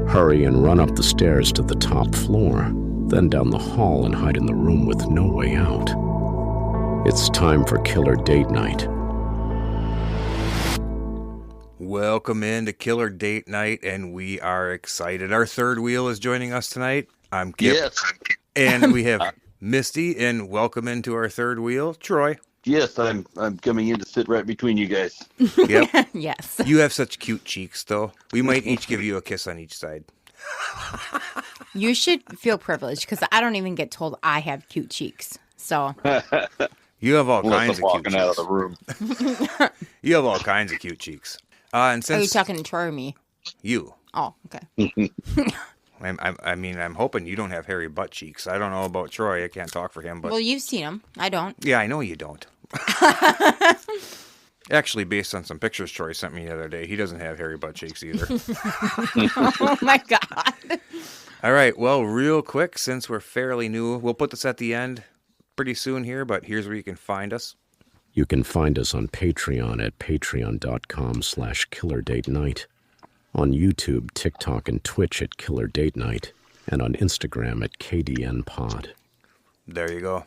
Hurry and run up the stairs to the top floor, then down the hall and hide in the room with no way out. It's time for Killer Date Night. Welcome into Killer Date Night, and we are excited. Our third wheel is joining us tonight. I'm Kip. Yes. And we have Misty, and welcome into our third wheel, Troy. Yes, I'm coming in to sit right between you guys. Yep. Yes. You have such cute cheeks, though. We might each give you a kiss on each side. You should feel privileged because I don't even get told I have cute cheeks. So You have all kinds of cute walking out of cheeks. the room. You have all kinds of cute cheeks. And since are you talking to Troy or me? you, Oh, okay. I'm hoping you don't have hairy butt cheeks. I don't know about Troy. I can't talk for him, but Well, you've seen them. I don't. yeah, I know you don't. Actually, based on some pictures Troy sent me the other day, he doesn't have hairy butt cheeks either. Oh, my God. All right, well, real quick, since we're fairly new, we'll put this at the end pretty soon here, but here's where you can find us. You can find us on Patreon at patreon.com/killerdatenight, on YouTube, TikTok, and Twitch at Killer Date Night, and on Instagram at KDNPod. There you go.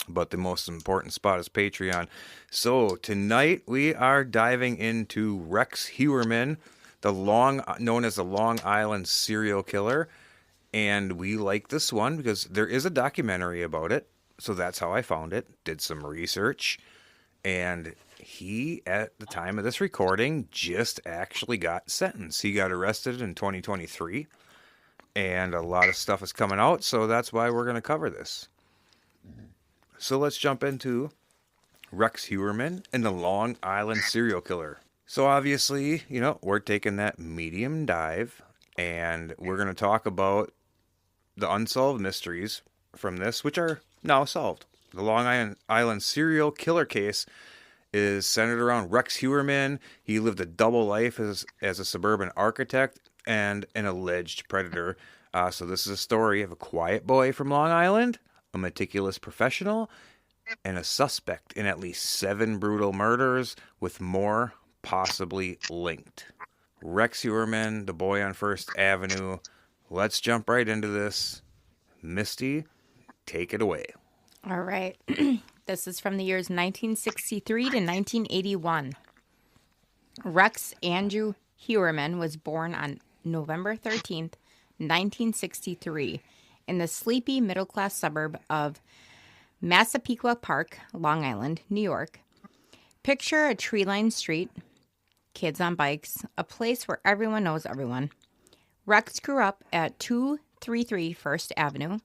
But the most important spot is Patreon. So tonight we are diving into Rex Heuermann, known as the Long Island serial killer. And we like this one because there is a documentary about it. So that's how I found it. Did some research. And he, at the time of this recording, just actually got sentenced. He got arrested in 2023. And a lot of stuff is coming out. So that's why we're going to cover this. So let's jump into Rex Heuermann and the Long Island serial killer. So obviously, we're taking that medium dive, and we're going to talk about the unsolved mysteries from this, which are now solved. The Long Island serial killer case is centered around Rex Heuermann. He lived a double life as a suburban architect and an alleged predator. So this is a story of a quiet boy from Long Island, a meticulous professional, and a suspect in at least 7 brutal murders, with more possibly linked. Rex Heuermann, the boy on First Avenue. Let's jump right into this. Misty, take it away. All right. This is from the years 1963 to 1981. Rex Andrew Heuermann was born on November 13th, 1963, in the sleepy middle-class suburb of Massapequa Park, Long Island, New York. Picture a tree-lined street, kids on bikes, a place where everyone knows everyone. Rex grew up at 233 First Avenue,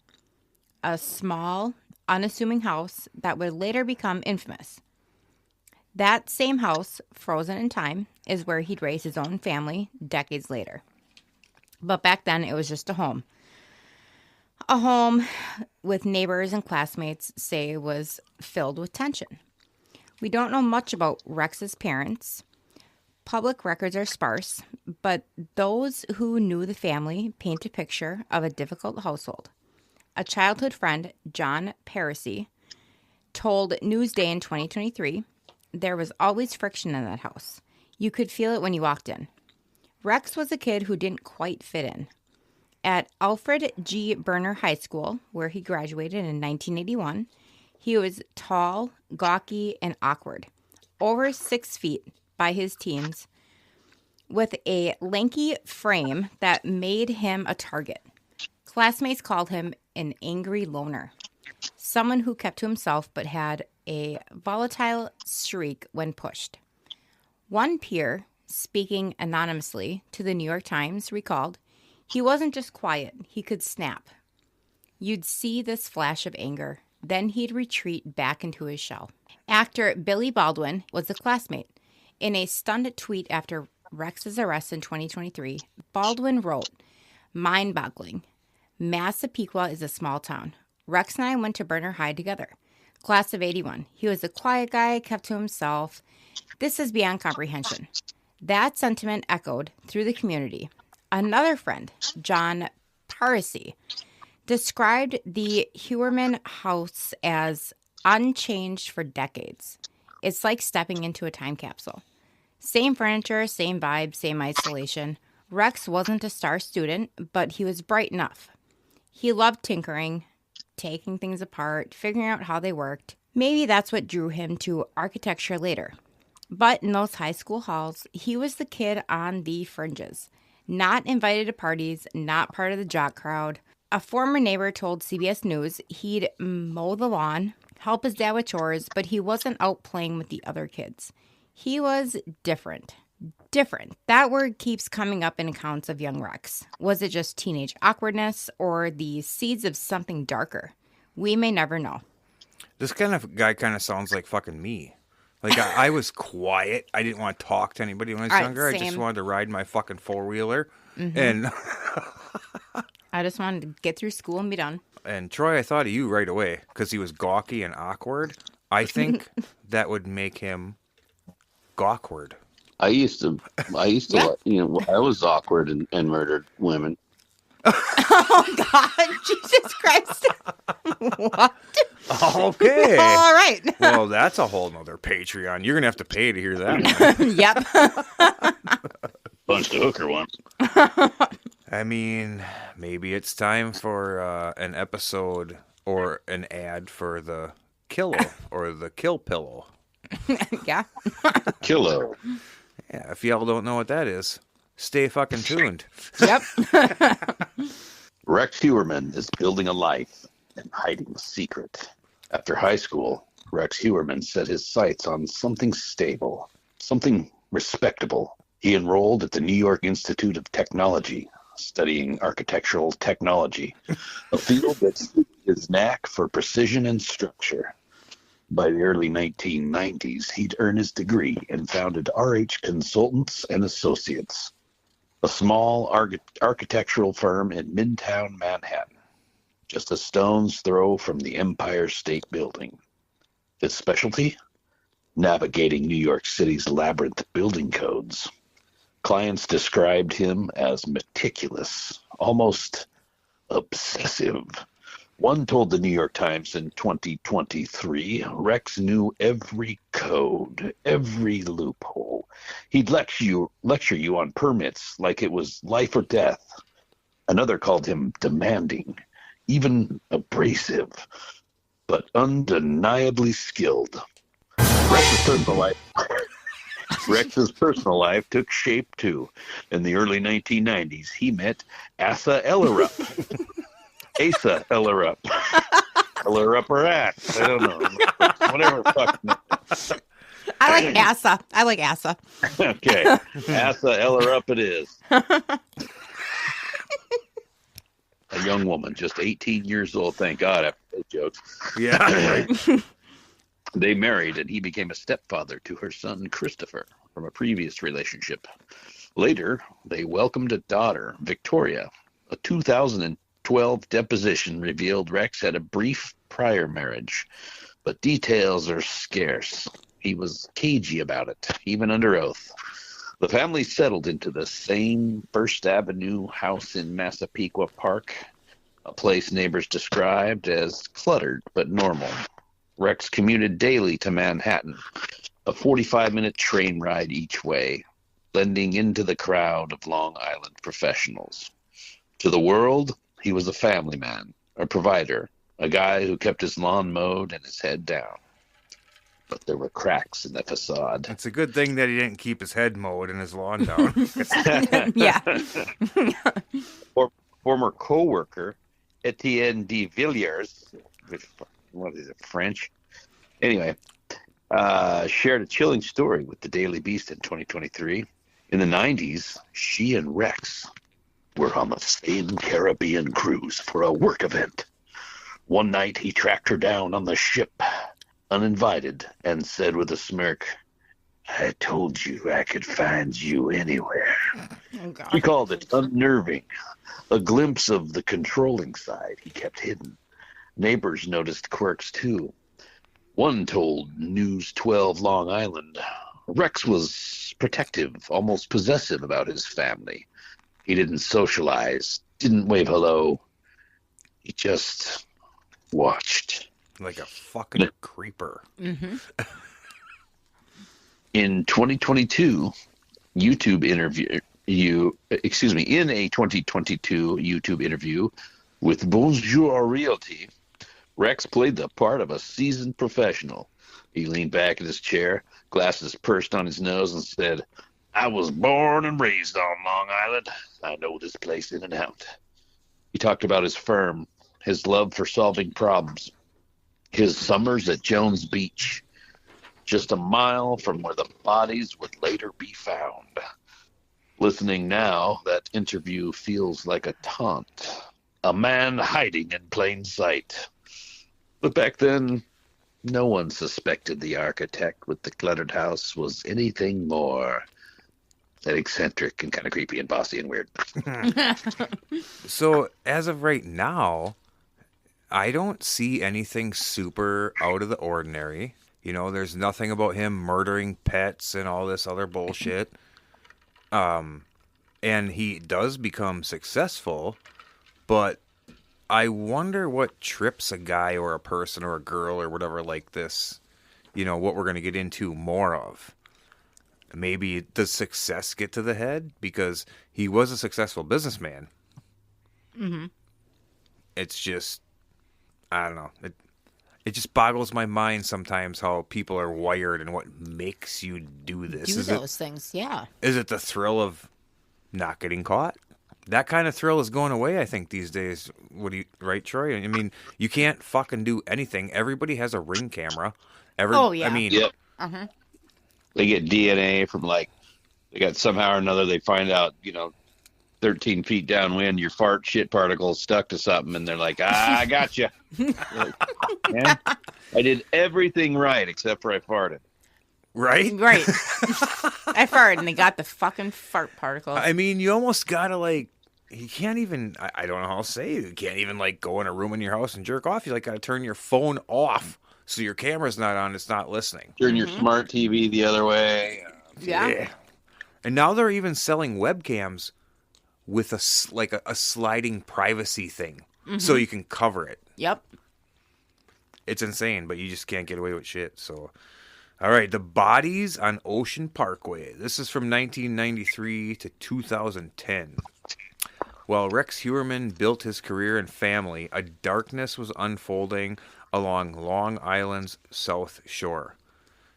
a small, unassuming house that would later become infamous. That same house, frozen in time, is where he'd raise his own family decades later. But back then, it was just a home. A home with neighbors and classmates say was filled with tension. We don't know much about Rex's parents. Public records are sparse, but those who knew the family paint a picture of a difficult household. A childhood friend, John Parisi, told Newsday in 2023, there was always friction in that house. You could feel it when you walked in. Rex was a kid who didn't quite fit in. At Alfred G. Berner High School, where he graduated in 1981, he was tall, gawky, and awkward, over 6 feet by his teens, with a lanky frame that made him a target. Classmates called him an angry loner, someone who kept to himself but had a volatile streak when pushed. One peer, speaking anonymously to the New York Times, recalled, he wasn't just quiet, he could snap. You'd see this flash of anger, then he'd retreat back into his shell. Actor Billy Baldwin was a classmate. In a stunned tweet after Rex's arrest in 2023, Baldwin wrote, mind-boggling. Massapequa is a small town. Rex and I went to Berner High together. Class of 81. He was a quiet guy, kept to himself. This is beyond comprehension. That sentiment echoed through the community. Another friend, John Parisi, described the Heuermann house as unchanged for decades. It's like stepping into a time capsule. Same furniture, same vibe, same isolation. Rex wasn't a star student, but he was bright enough. He loved tinkering, taking things apart, figuring out how they worked. Maybe that's what drew him to architecture later. But in those high school halls, he was the kid on the fringes. Not invited to parties, not part of the jock crowd. A former neighbor told CBS News he'd mow the lawn, help his dad with chores, but he wasn't out playing with the other kids. He was different. Different. That word keeps coming up in accounts of young Rex. Was it just teenage awkwardness or the seeds of something darker? We may never know. This kind of guy kind of sounds like fucking me. Like, I was quiet. I didn't want to talk to anybody when I was younger. I just wanted to ride my fucking four-wheeler. Mm-hmm. And I just wanted to get through school and be done. And Troy, I thought of you right away because he was gawky and awkward. I think that would make him gawkward. I used to, I was awkward and murdered women. Oh, God. Jesus Christ. What? Okay. All right. Well, that's a whole nother Patreon. You're going to have to pay to hear that one. Yep. Bunch of hooker ones. I mean, maybe it's time for an episode or an ad for the Killo or the Kill Pillow. Yeah. Killo. Yeah, if y'all don't know what that is, stay fucking tuned. Yep. Rex Heuermann is building a life and hiding a secret. After high school, Rex Heuermann set his sights on something stable, something respectable. He enrolled at the New York Institute of Technology, studying architectural technology, a field that suited his knack for precision and structure. By the early 1990s, he'd earned his degree and founded RH Consultants and Associates, a small architectural firm in Midtown Manhattan, just a stone's throw from the Empire State Building. His specialty? Navigating New York City's labyrinth building codes. Clients described him as meticulous, almost obsessive. One told the New York Times in 2023, Rex knew every code, every loophole. He'd lecture you on permits like it was life or death. Another called him demanding, even abrasive, but undeniably skilled. Rex's personal life took shape too. In the early 1990s, he met Asa Ellerup. Asa Ellerup. Ellerup or ass. I don't know. Whatever fuck. I like Asa. I like Asa. Okay. Asa Ellerup it is. A young woman, just 18 years old. Thank God after those jokes. Yeah. Right. They married, and he became a stepfather to her son, Christopher, from a previous relationship. Later, they welcomed a daughter, Victoria. A 2012 deposition revealed Rex had a brief prior marriage, but details are scarce. He was cagey about it, even under oath. The family settled into the same First Avenue house in Massapequa Park, a place neighbors described as cluttered but normal. Rex commuted daily to Manhattan, a 45-minute train ride each way, blending into the crowd of Long Island professionals. To the world, he was a family man, a provider, a guy who kept his lawn mowed and his head down. But there were cracks in the facade. It's a good thing that he didn't keep his head mowed and his lawn down. Yeah. Former co-worker Etienne de Villiers, what is it, French? Anyway, shared a chilling story with the Daily Beast in 2023. In the 90s, she and Rex were on the same Caribbean cruise for a work event. One night, he tracked her down on the ship, uninvited, and said with a smirk, "I told you I could find you anywhere." Oh, God. He called it unnerving, a glimpse of the controlling side he kept hidden. Neighbors noticed quirks, too. One told News 12 Long Island, Rex was protective, almost possessive about his family. He didn't socialize, didn't wave hello. He just watched. Like a fucking creeper. Mm-hmm. In 2022 YouTube interview, in a 2022 YouTube interview with Bonjour Realty, Rex played the part of a seasoned professional. He leaned back in his chair, glasses perched on his nose, and said, "I was born and raised on Long Island. I know this place in and out." He talked about his firm, his love for solving problems, his summers at Jones Beach, just a mile from where the bodies would later be found. Listening now, that interview feels like a taunt. A man hiding in plain sight. But back then, no one suspected the architect with the cluttered house was anything more than eccentric and kind of creepy and bossy and weird. So, as of right now, I don't see anything super out of the ordinary. You know, there's nothing about him murdering pets and all this other bullshit. And he does become successful, but I wonder what trips a guy or a person or a girl or whatever like this, you know, what we're going to get into more of. Maybe does success get to the head? Because he was a successful businessman. Mm-hmm. It's just, I don't know. It just boggles my mind sometimes how people are wired and what makes you do this. Do those things, yeah. Is it the thrill of not getting caught? That kind of thrill is going away, I think, these days. Right, Troy? I mean, you can't fucking do anything. Everybody has a Ring camera. Oh, yeah. I mean, Yep. Uh-huh. They get DNA from they got somehow or another, they find out, 13 feet downwind, your fart shit particles stuck to something, and they're like, I got you. Like, man, I did everything right except for I farted. right? Right. I farted and they got the fucking fart particles. I mean, you almost gotta you can't even, I don't know how to say it. You can't even go in a room in your house and jerk off. You gotta turn your phone off so your camera's not on, it's not listening. Turn your smart TV the other way. Yeah. And now they're even selling webcams with a sliding privacy thing, so you can cover it. Yep. It's insane, but you just can't get away with shit. So, all right, the bodies on Ocean Parkway. This is from 1993 to 2010. While Rex Heuermann built his career and family, a darkness was unfolding along Long Island's South Shore.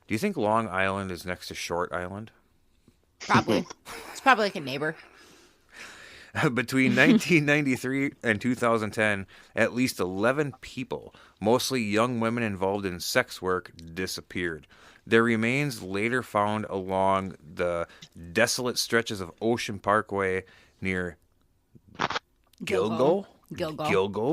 Do you think Long Island is next to Short Island? Probably. It's probably like a neighbor. Between 1993 and 2010, at least 11 people, mostly young women involved in sex work, disappeared. Their remains later found along the desolate stretches of Ocean Parkway near Gilgo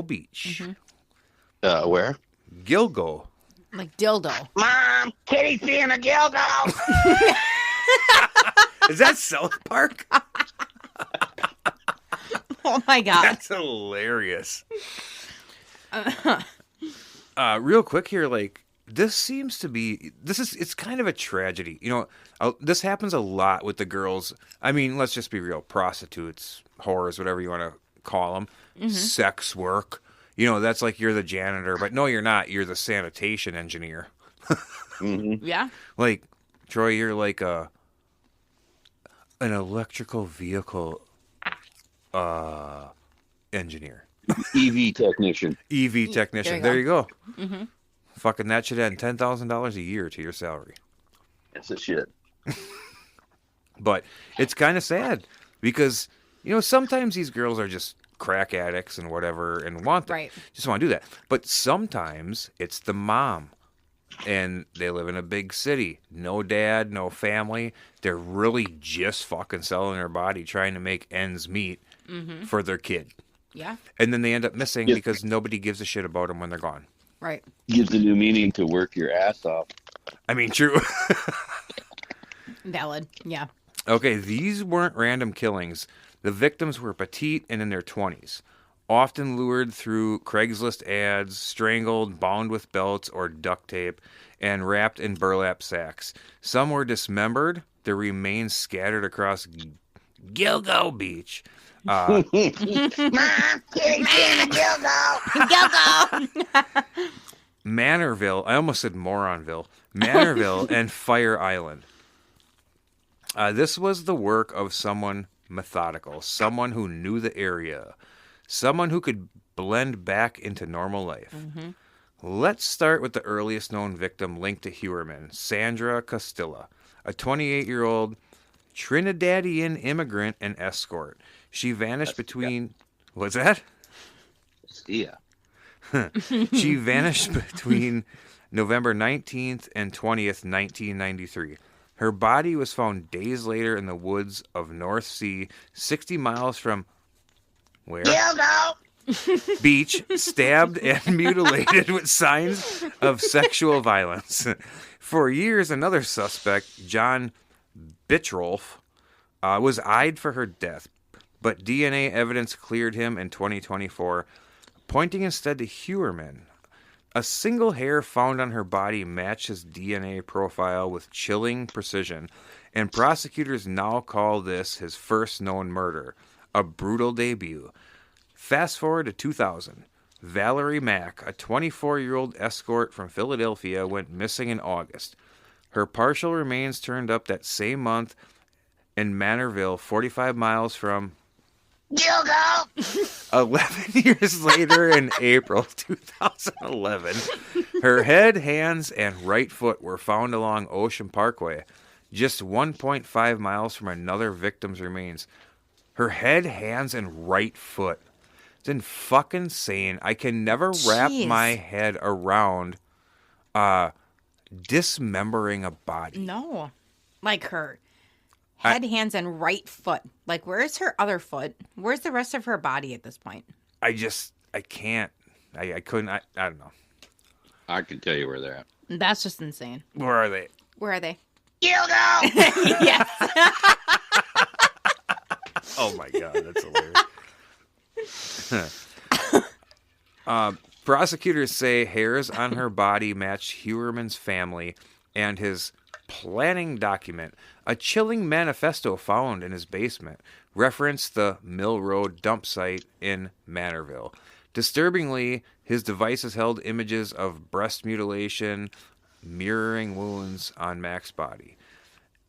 Beach. Mm-hmm. Where? Gilgo. Like dildo. Mom, Kitty's being a Gilgo. Is that South Park? Oh my god. That's hilarious. Real quick here, it's kind of a tragedy. This happens a lot with the girls. I mean, let's just be real. Prostitutes, whores, whatever you want to call them. Mm-hmm. Sex work. That's like you're the janitor, but no, you're not. You're the sanitation engineer. Mm-hmm. Yeah. Like, Troy, you're like an electrical vehicle enginener. EV technician. EV technician. There you go. Mm-hmm. Fucking that should add $10,000 a year to your salary. That's a shit. But it's kind of sad because, sometimes these girls are just crack addicts and whatever and just want to do that. But sometimes it's the mom and they live in a big city. No dad, no family. They're really just fucking selling their body trying to make ends meet for their kid. Yeah. And then they end up missing because nobody gives a shit about them when they're gone. Right. Gives a new meaning to work your ass off. I mean, true. Valid. Yeah. Okay, these weren't random killings. The victims were petite and in their 20s, often lured through Craigslist ads, strangled, bound with belts or duct tape, and wrapped in burlap sacks. Some were dismembered, their remains scattered across Gilgo Beach. Gilgo. Manorville, I almost said Moronville, Manorville and Fire Island. This was the work of someone methodical, someone who knew the area, someone who could blend back into normal life. Let's start with the earliest known victim linked to Heuermann, Sandra Costilla, a 28-year-old Trinidadian immigrant and escort. She vanished between... What's that? Yeah. She vanished between November 19th and 20th, 1993. Her body was found days later in the woods of North Sea, 60 miles from... Where? Gilgo! Beach, stabbed and mutilated with signs of sexual violence. For years, another suspect, John Bitchrolf, was eyed for her death, but DNA evidence cleared him in 2024, pointing instead to Heuermann. A single hair found on her body matched his DNA profile with chilling precision, and prosecutors now call this his first known murder, a brutal debut. Fast forward to 2000. Valerie Mack, a 24-year-old escort from Philadelphia, went missing in August. Her partial remains turned up that same month in Manorville, 45 miles from Gilgo! 11 years later in April 2011. Her head, hands, and right foot were found along Ocean Parkway, just 1.5 miles from another victim's remains. Her head, hands, and right foot. It's fucking insane. I can never wrap my head around dismembering a body. No. Like her head, hands, and right foot. Like, where's her other foot? Where's the rest of her body at this point? I can't. I couldn't. I don't know. I can tell you where they're at. That's just insane. Where are they? Where are they? Gilgo! Yes. Oh my God, that's hilarious. Prosecutors say hairs on her body matched Heuermann's family and his planning document. A chilling manifesto found in his basement referenced the Mill Road dump site in Manorville. Disturbingly, his devices held images of breast mutilation, mirroring wounds on Mac's body.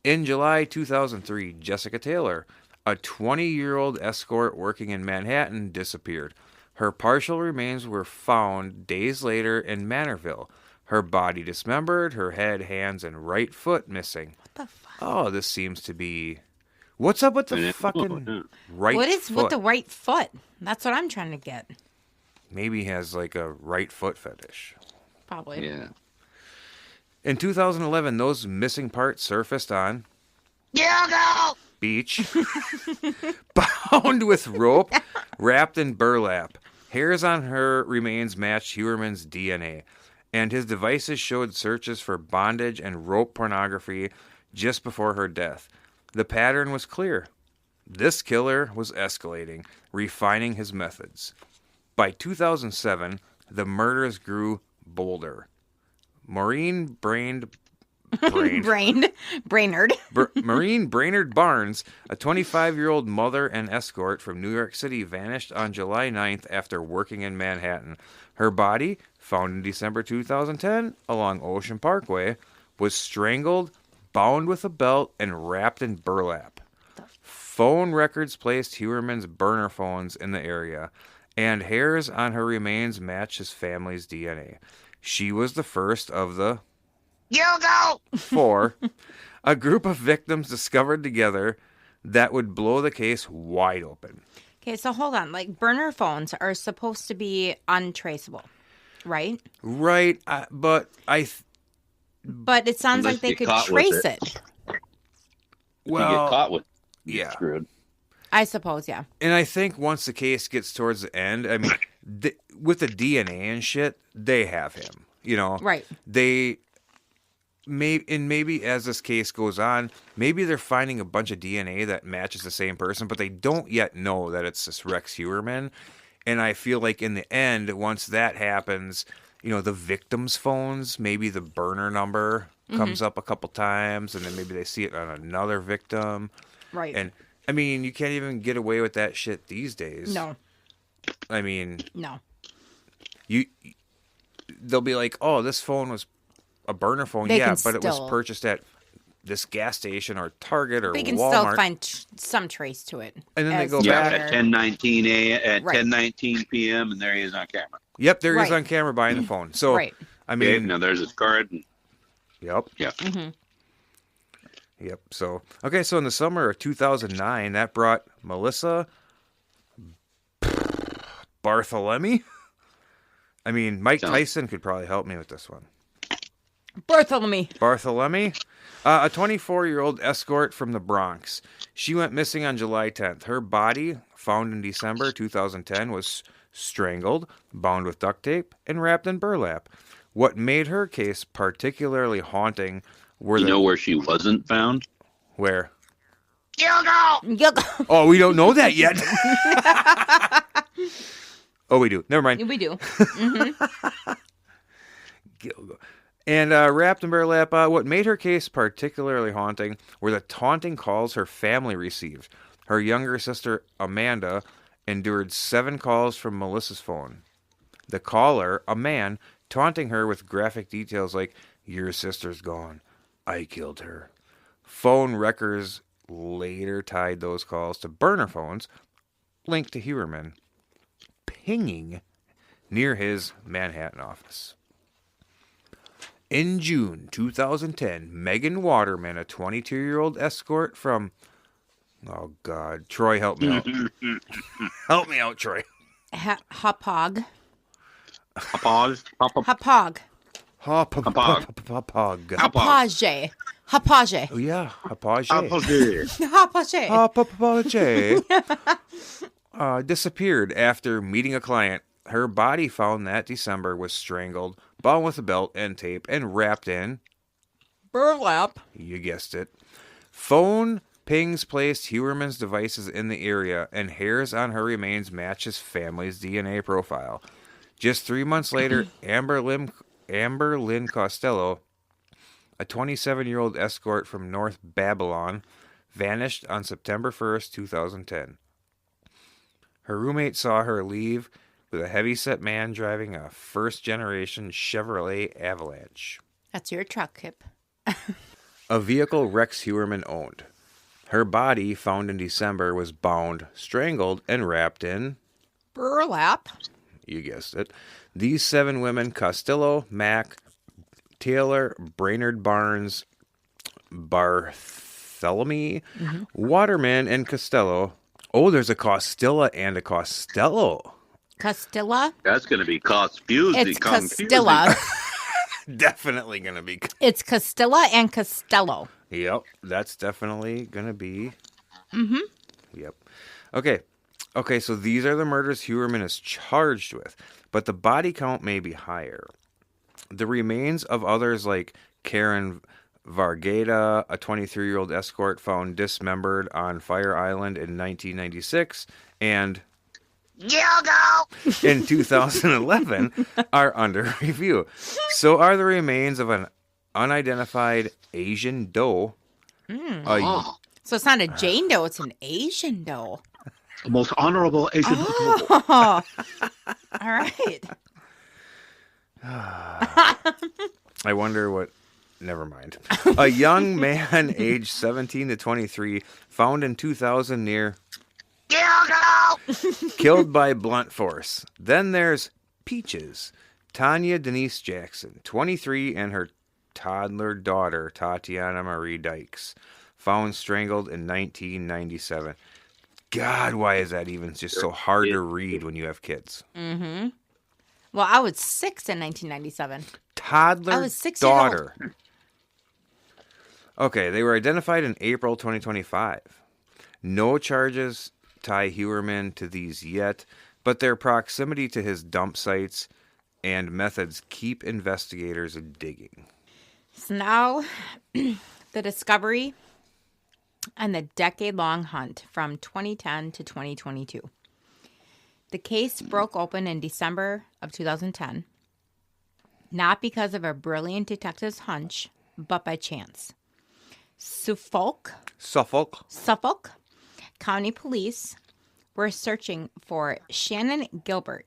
In July 2003, Jessica Taylor, a 20-year-old escort working in Manhattan, disappeared. Her partial remains were found days later in Manorville. Her body dismembered, her head, hands, and right foot missing. What the fuck? Oh, this seems to be... What's up with the fucking right What is foot? with the right foot? That's what I'm trying to get. Maybe he has like a right foot fetish. Probably. Yeah. In 2011, those missing parts surfaced on Gilgo! Beach, bound with rope, wrapped in burlap. Hairs on her remains matched Heuermann's DNA, and his devices showed searches for bondage and rope pornography just before her death. The pattern was clear. This killer was escalating, refining his methods. By 2007, the murders grew bolder. Maureen Brainerd Barnes, a 25-year-old mother and escort from New York City, vanished on July 9th after working in Manhattan. Her body, found in December 2010 along Ocean Parkway, was strangled, bound with a belt, and wrapped in burlap. Phone records placed Heuermann's burner phones in the area, and hairs on her remains matched his family's DNA. She was the first of the Gilgo! Four, a group of victims discovered together that would blow the case wide open. Okay, so hold on. Like, burner phones are supposed to be untraceable, right? Right, but But it sounds Unless like they you could caught with trace it. it. You get caught with yeah. screwed. I suppose, yeah. And I think once the case gets towards the end, I mean, with the DNA and shit, they have him. You know, Right. Maybe as this case goes on, maybe they're finding a bunch of DNA that matches the same person, but they don't yet know that it's this Rex Heuermann. And I feel like in the end, once that happens, you know, the victims' phones, maybe the burner number comes up a couple times, and then maybe they see it on another victim. Right. And I mean, you can't even get away with that shit these days. No. I mean, No. they'll be like, "Oh, this phone was a burner phone." They yeah, can but it was still- purchased at this gas station or Target or They can Walmart. still find some trace to it. And then they as go to back. Yeah, where- at 10:19 at Right. 10:19 p.m. and there he is on camera. Yep, there he is Right. on camera buying the phone. So, Right. I Okay, mean, now there's his card. yep. Yeah. Yep. So, okay, so in the summer of 2009, that brought Melissa Bartholomew. I mean, Mike Tyson could probably help me with this one. Bartholomew. Bartholomew, a 24-year-old escort from the Bronx. She went missing on July 10th. Her body, found in December 2010, was strangled, bound with duct tape, and wrapped in burlap. What made her case particularly haunting were You the... know where she wasn't found? Where? Yuck. Oh, we don't know that yet. Oh, we do. Never mind. We do. Gilgo. And wrapped in burlap, what made her case particularly haunting were the taunting calls her family received. Her younger sister, Amanda, endured 7 calls from Melissa's phone. The caller, a man, taunting her with graphic details like, "Your sister's gone. I killed her." Phone records later tied those calls to burner phones linked to Heuermann, pinging near his Manhattan office. In June 2010, Megan Waterman, a 22-year-old escort from... Oh, God. Troy, help me out. Help me out, Troy. Hapog. Pause. Hapog. Hapag. Hapage. Hapage. Oh, yeah. Hapage. Hapage. Hapage. Disappeared after meeting a client. Her body found that December was strangled, bound with a belt and tape, and wrapped in... Burlap. You guessed it. Phone pings placed Heuermann's devices in the area, and hairs on her remains match his family's DNA profile. Just 3 months later, Amber Lynn Costello, a 27-year-old escort from North Babylon, vanished on September 1st, 2010. Her roommate saw her leave with a heavyset man driving a first-generation Chevrolet Avalanche. That's your truck, Kip. A vehicle Rex Heuermann owned. Her body, found in December, was bound, strangled, and wrapped in... Burlap. You guessed it. These 7 women, Costello, Mack, Taylor, Brainerd Barnes, Bartholomew, Waterman, and Costello. Oh, there's a Costilla and a Costello. Castilla. That's going to be confusing. It's Castilla. Definitely going to be... It's Castilla and Costello. Yep, that's definitely going to be... Mm-hmm. Yep. Okay, so these are the murders Heuermann is charged with, but the body count may be higher. The remains of others like Karen Vargeta, a 23-year-old escort found dismembered on Fire Island in 1996, and Gilgo in 2011 are under review. So are the remains of an unidentified Asian doe. So it's not a Jane Doe, it's an Asian Doe. The most honorable Asian. Oh. All right. I wonder what... Never mind. A young man aged 17 to 23 found in 2000 near... Gilgo! Killed by blunt force. Then there's Peaches. Tanya Denise Jackson, 23, and her toddler daughter, Tatiana Marie Dykes, found strangled in 1997. God, why is that even just so hard to read when you have kids? Mm-hmm. Well, I was 6 in 1997. Toddler I was 6 daughter. Okay, they were identified in April 2025. No charges tie Heuermann to these yet, but their proximity to his dump sites and methods keep investigators digging. So now, the discovery and the decade-long hunt from 2010 to 2022. The case broke open in December of 2010, not because of a brilliant detective's hunch, but by chance. Suffolk County Police were searching for Shannon Gilbert,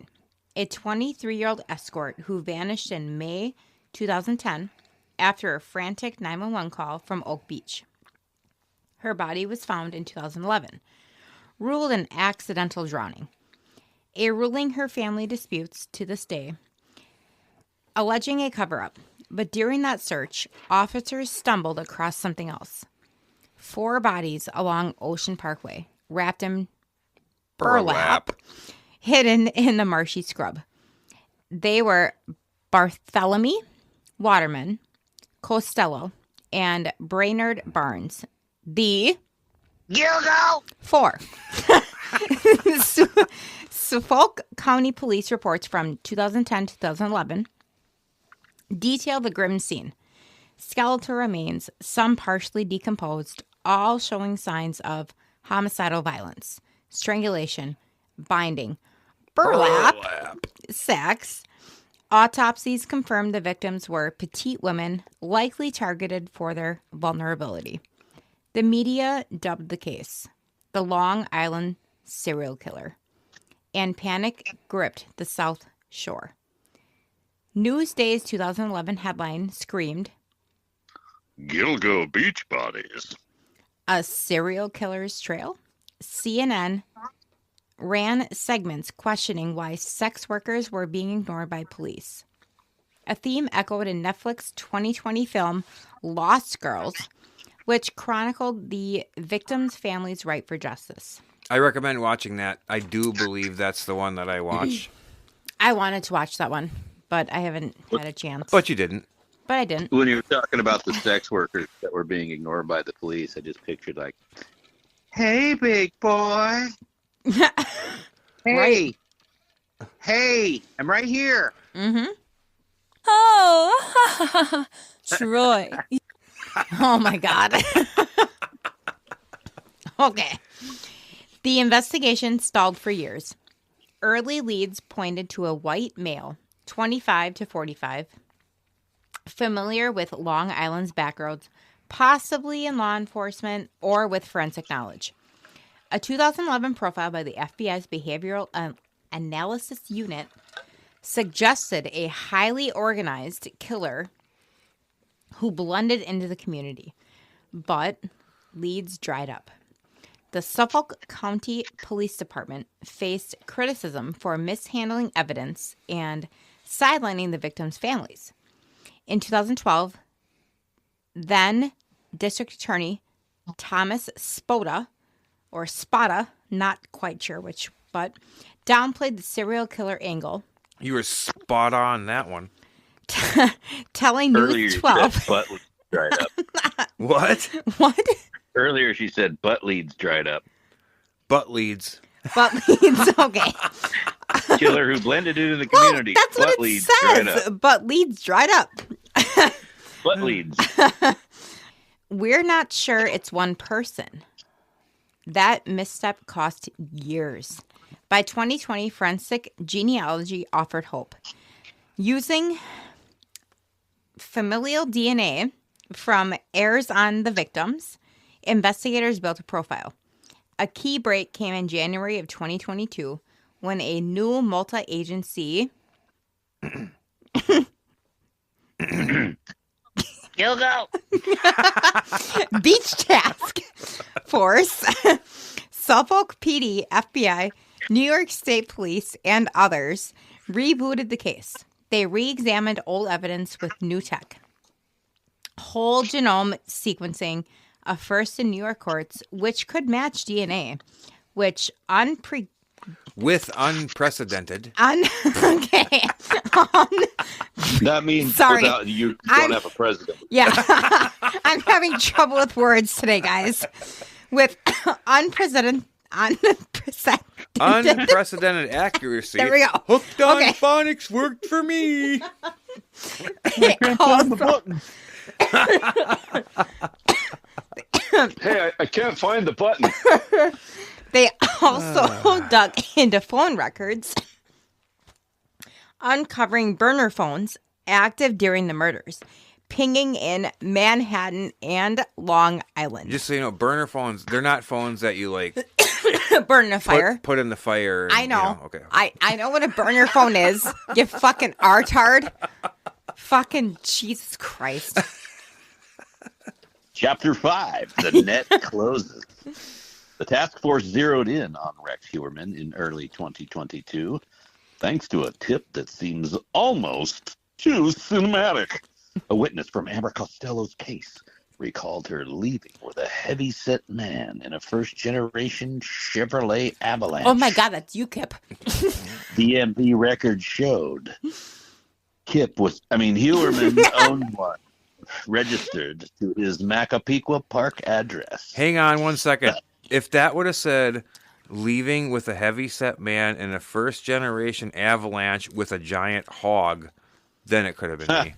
a 23-year-old escort who vanished in May 2010 after a frantic 911 call from Oak Beach. Her body was found in 2011, ruled an accidental drowning, a ruling her family disputes to this day, alleging a cover-up. But during that search, officers stumbled across something else. 4 bodies along Ocean Parkway, wrapped in burlap, hidden in the marshy scrub. They were Bartholomew Waterman, Costello, and Brainerd Barnes. The Gilgo Four. Suffolk County Police reports from 2010-2011 detail the grim scene. Skeletal remains, some partially decomposed, all showing signs of homicidal violence, strangulation, binding, burlap. Sex. Autopsies confirmed the victims were petite women, likely targeted for their vulnerability. The media dubbed the case the Long Island serial killer, and panic gripped the South Shore. Newsday's 2011 headline screamed, Gilgo Beach bodies. "A serial killer's trail?" CNN ran segments questioning why sex workers were being ignored by police. A theme echoed in Netflix 2020 film Lost Girls, which chronicled the victims' families' right for justice. I recommend watching that. I do believe that's the one that I watched. I wanted to watch that one, but I haven't had a chance. But you didn't. But I didn't. When you were talking about the sex workers that were being ignored by the police, I just pictured like, hey, big boy. Hey. Hey, I'm right here. Mm-hmm. Oh, Troy. Oh, my God. Okay. The investigation stalled for years. Early leads pointed to a white male, 25 to 45, familiar with Long Island's backroads, possibly in law enforcement or with forensic knowledge. A 2011 profile by the FBI's Behavioral Analysis Unit suggested a highly organized killer who blended into the community, but leads dried up. The Suffolk County Police Department faced criticism for mishandling evidence and sidelining the victims' families. In 2012, then District Attorney Thomas Spada, not quite sure which, but downplayed the serial killer angle. You were spot on that one. Telling Earlier News you 12. said butt leads dried up. What? What? Earlier she said butt leads dried up. Butt leads. But leads, okay. Killer who blended into the community. Well, that's butt what it leads dried says. up. But leads dried up. Butt leads. We're not sure it's one person. That misstep cost years. By 2020, forensic genealogy offered hope. Using familial DNA from heirs on the victims, investigators built a profile. A key break came in January of 2022 when a new multi-agency Gilgo. Beach Task Force, Suffolk PD, FBI, New York State Police, and others rebooted the case. They re-examined old evidence with new tech. Whole genome sequencing, a first in New York courts, which could match DNA, which With unprecedented. okay. That means Sorry. without you don't have a president. Yeah. I'm having trouble with words today, guys. With unprecedented Unprecedented accuracy. There we go. Hooked on Okay. phonics worked for me. Hey, I can't find the button. They also dug into phone records, uncovering burner phones active during the murders, pinging in Manhattan and Long Island. Just so you know, burner phones, they're not phones that you like Burn in a fire. put in the fire. And, I know. Okay. I know what a burner phone is. You fucking artard. Fucking Jesus Christ. Chapter 5, The Net Closes. The task force zeroed in on Rex Heuermann in early 2022, thanks to a tip that seems almost too cinematic. A witness from Amber Costello's case recalled her leaving with a heavy-set man in a first-generation Chevrolet Avalanche. Oh my God, that's you, Kip. DMV records showed Heuermann owned one, registered to his Macapequa Park address. Hang on 1 second. If that would have said leaving with a heavy-set man in a first-generation Avalanche with a giant hog, then it could have been me.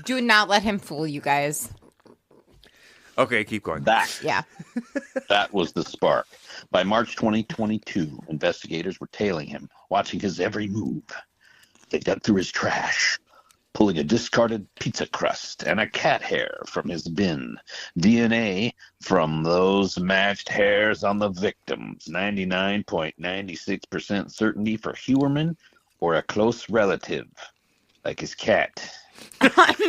Do not let him fool you guys. Okay, keep going. Yeah. That was the spark. By March 2022, investigators were tailing him, watching his every move. They dug through his trash, pulling a discarded pizza crust and a cat hair from his bin. DNA from those matched hairs on the victims. 99.96% certainty for Heuermann or a close relative, like his cat.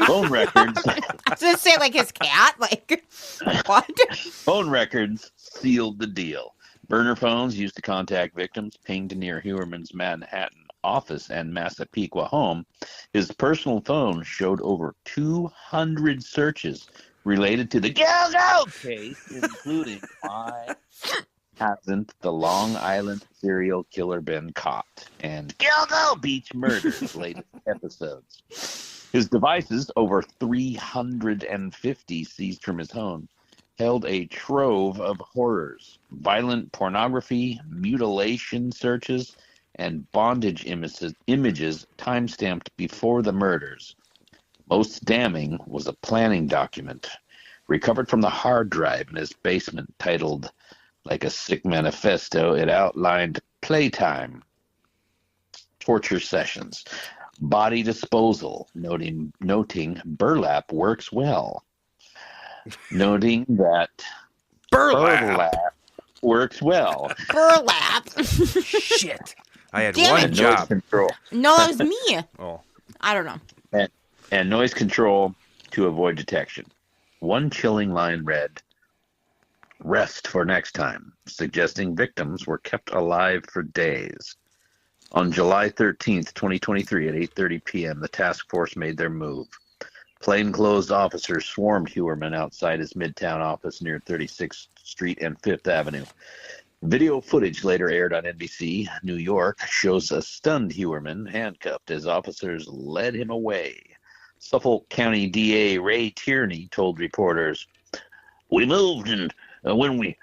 Phone records. Does it say like his cat? Like, what? Phone records sealed the deal. Burner phones used to contact victims pinged near Heuermann's Manhattan office and Massapequa home. His personal phone showed over 200 searches related to the Gilgo case, including why hasn't the Long Island serial killer been caught, and Gilgo Beach murders latest episodes. His devices, over 350 seized from his home, held a trove of horrors, violent pornography, mutilation searches, and bondage images time-stamped before the murders. Most damning was a planning document recovered from the hard drive in his basement titled, like a sick manifesto, it outlined playtime, torture sessions, body disposal, noting burlap works well, noting that burlap works well. Burlap. Shit. I had Damn one it. job. Noise control. No, that was me. Oh. I don't know. And noise control to avoid detection. One chilling line read, "Rest for next time," suggesting victims were kept alive for days. On July 13th, 2023 at 8:30 p.m., the task force made their move. Plainclothes officers swarmed Heuermann outside his Midtown office near 36th Street and 5th Avenue. Video footage later aired on NBC New York shows a stunned Heuermann handcuffed as officers led him away. Suffolk County DA Ray Tierney told reporters, "We moved, and when we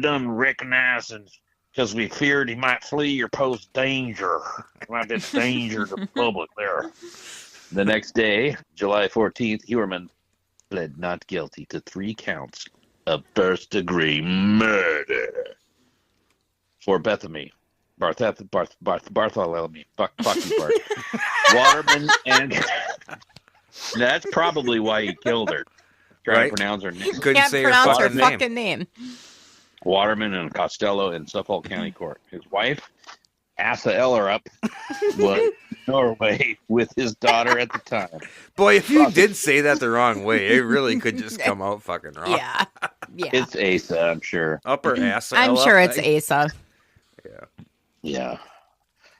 done recognizing, because we feared he might flee or pose danger. He might be a danger to the public there." The next day, July 14th, Heuermann pled not guilty to 3 counts of first-degree murder. For Bartholomew, fuck you, Bart. Waterman and that's probably why he killed her. Trying to pronounce her name. Couldn't Can't say pronounce her her fucking fucking name. Waterman and Costello in Suffolk County Court. His wife, Asa Ellerup, was in Norway with his daughter at the time. Boy, if you did say that the wrong way, it really could just come out fucking wrong. Yeah. Yeah. It's Asa, I'm sure. Upper ass. I'm sure it's Asa. Yeah. Yeah.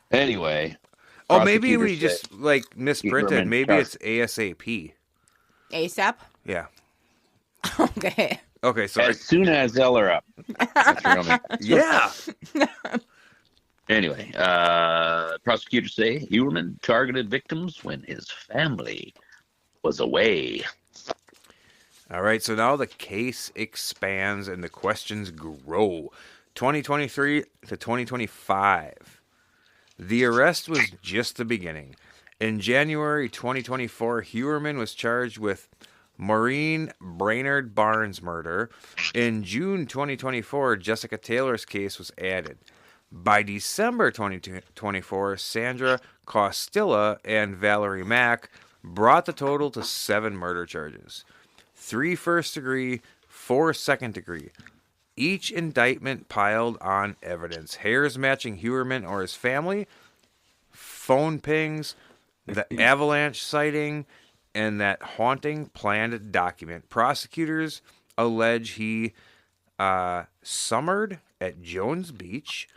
Anyway. Oh, maybe we prosecutors just like misprinted. Heuermann Maybe it's ASAP. ASAP? Yeah. Okay. Okay, so as soon as Ellerup. That's your name. yeah. Anyway, prosecutors say Heuermann targeted victims when his family was away. All right, so now the case expands and the questions grow. 2023 to 2025. The arrest was just the beginning. In January 2024, Heuermann was charged with Maureen Brainerd Barnes murder. In June 2024, Jessica Taylor's case was added. By December 2024, Sandra Costilla and Valerie Mack brought the total to 7 murder charges. 3 first degree, 4 second degree. Each indictment piled on evidence. Hairs matching Heuermann or his family, phone pings, the avalanche sighting, and that haunting planned document. Prosecutors allege he summered at Jones Beach,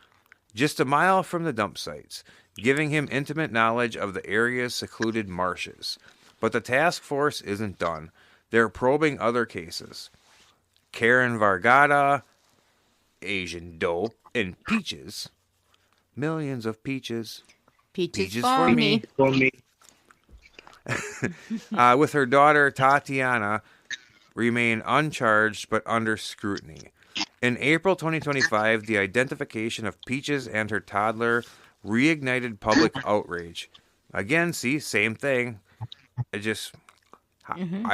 just a mile from the dump sites, giving him intimate knowledge of the area's secluded marshes. But the task force isn't done. They're probing other cases. Karen Vargata, Asian dope, and peaches. Millions of peaches. Peaches for me. For me. With her daughter, Tatiana, remain uncharged but under scrutiny. In April 2025, the identification of Peaches and her toddler reignited public outrage. Again, see, same thing. I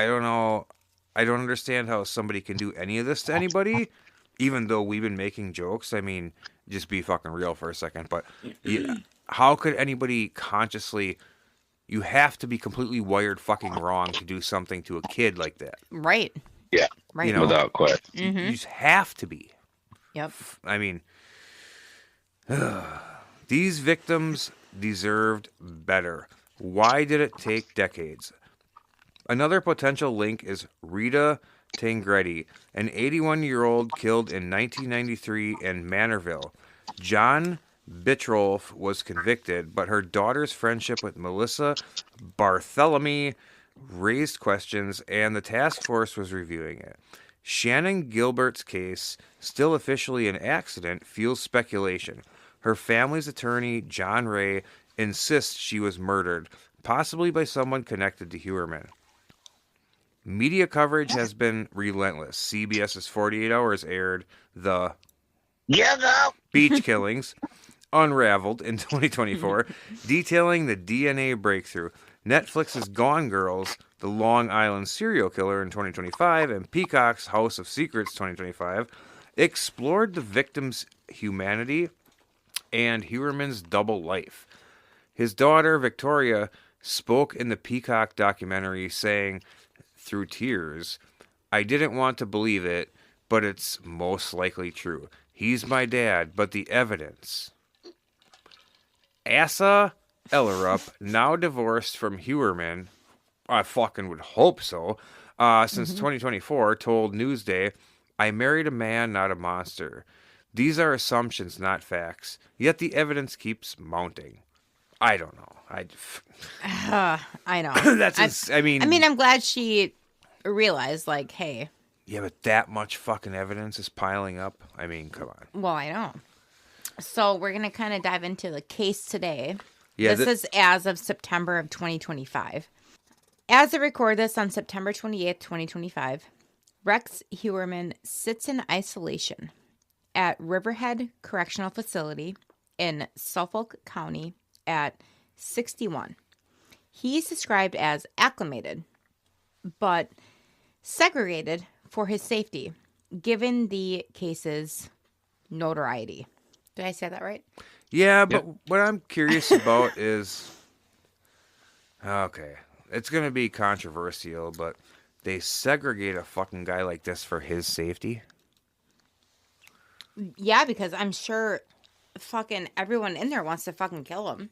don't know. I don't understand how somebody can do any of this to anybody, even though we've been making jokes. I mean, just be fucking real for a second. But yeah, how could anybody consciously... You have to be completely wired fucking wrong to do something to a kid like that. Right. Yeah. Right. You know, Without question. You just have to be. Yep. I mean, these victims deserved better. Why did it take decades? Another potential link is Rita Tangretti, an 81-year-old killed in 1993 in Manorville. John Bitrolf was convicted, but her daughter's friendship with Melissa Barthélemy raised questions, and the task force was reviewing it. Shannon Gilbert's case, still officially an accident, fuels speculation. Her family's attorney, John Ray, insists she was murdered, possibly by someone connected to Heuermann. Media coverage has been relentless. CBS's 48 Hours aired the beach killings, Unraveled, in 2024, detailing the DNA breakthrough. Netflix's Gone Girls, the Long Island serial killer, in 2025, and Peacock's House of Secrets 2025 explored the victim's humanity and Heuermann's double life. His daughter, Victoria, spoke in the Peacock documentary, saying, through tears, "I didn't want to believe it, but it's most likely true. He's my dad, but the evidence." Asa Ellerup, now divorced from Heuermann, I fucking would hope so, since 2024, told Newsday, "I married a man, not a monster. These are assumptions, not facts. Yet the evidence keeps mounting." I don't know. I know. I mean, I'm glad she realized, like, hey. Yeah, but that much fucking evidence is piling up. I mean, come on. Well, I know. So we're going to kind of dive into the case today. Yeah, this is as of September of 2025. As I record this on September 28th, 2025, Rex Heuermann sits in isolation at Riverhead Correctional Facility in Suffolk County at 61. He's described as acclimated, but segregated for his safety, given the case's notoriety. Did I say that right? Yeah, but what I'm curious about is... Okay, it's going to be controversial, but they segregate a fucking guy like this for his safety? Yeah, because I'm sure fucking everyone in there wants to fucking kill him.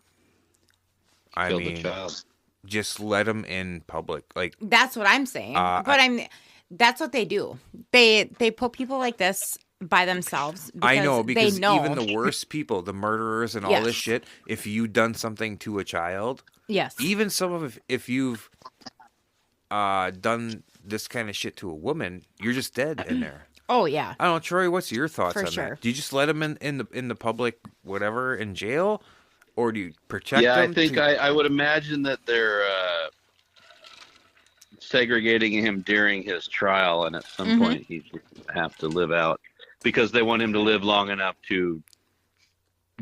I Kill mean, the child. just let him in public. Like, that's what I'm saying. That's what they do. They put people like this by themselves. I know, because they know. even the worst people, the murderers and all this shit, if you've done something to a child, yes, even some of if you've done this kind of shit to a woman, you're just dead in there. Oh yeah. I don't know, Troy. What's your thoughts For on sure. that? Do you just let them in the public, whatever, in jail, or do you protect them? Yeah, I think I would imagine that they're segregating him during his trial, and at some point he's going to have to live out, because they want him to live long enough to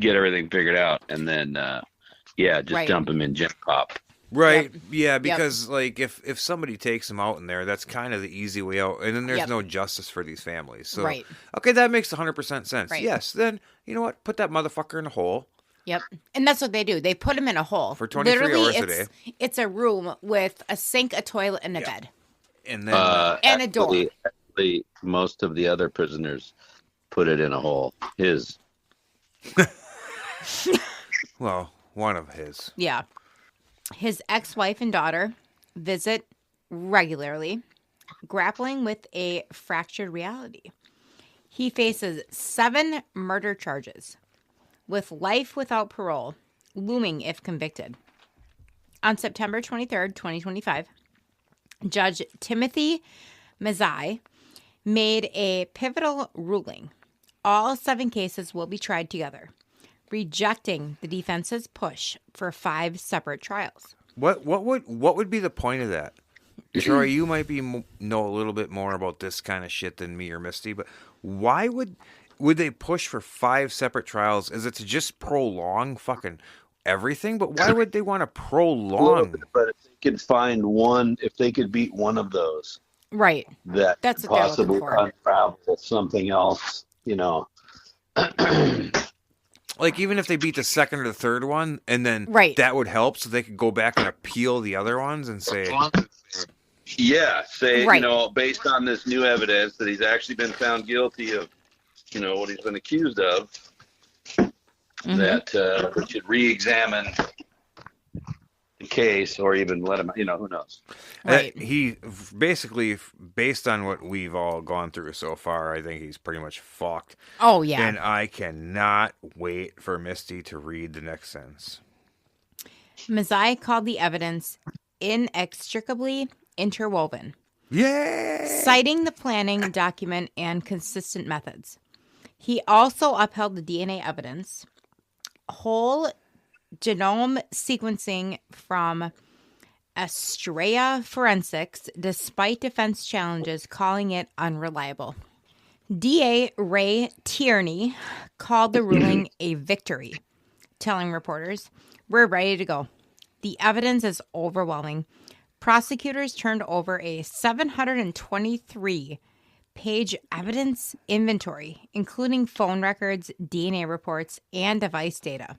get everything figured out, and then dump him in Gen Pop. Right. Yep. Yeah, because like if somebody takes him out in there, that's kind of the easy way out, and then there's no justice for these families. So okay, that makes 100% sense. Right. Yes, then you know what? Put that motherfucker in a hole. Yep. And that's what they do. They put him in a hole. For 23 hours a day. It's a room with a sink, a toilet, and a bed. And then and a door. Actually, most of the other prisoners put it in a hole. His. Well, one of his. Yeah. His ex-wife and daughter visit regularly, grappling with a fractured reality. He faces 7 murder charges, with life without parole looming if convicted. On September 23rd, 2025, Judge Timothy Mazzei made a pivotal ruling. All 7 cases will be tried together, rejecting the defense's push for 5 separate trials. What would be the point of that? Troy, you might know a little bit more about this kind of shit than me or Misty, but why would they push for 5 separate trials? Is it to just prolong fucking everything? But why would they want to prolong? But if they could find one, if they could beat one of those, Right. That's what they're possibly looking for. unravel something else, Like, even if they beat the second or the third one, and then Right. that would help so they could go back and appeal the other ones and say, Yeah, say, Right. Based on this new evidence that he's actually been found guilty of, what he's been accused of, that we should re-examine the case or even let him, who knows. Right. He basically, based on what we've all gone through so far, I think he's pretty much fucked. Oh, yeah. And I cannot wait for Misty to read the next sentence. Mazzei called the evidence inextricably interwoven, Yay! citing the planning document and consistent methods. He also upheld the DNA evidence, whole genome sequencing from Astrea Forensics, despite defense challenges calling it unreliable. DA Ray Tierney called the ruling a victory, telling reporters, "We're ready to go. The evidence is overwhelming." Prosecutors turned over a 723-page evidence inventory, including phone records, DNA reports, and device data.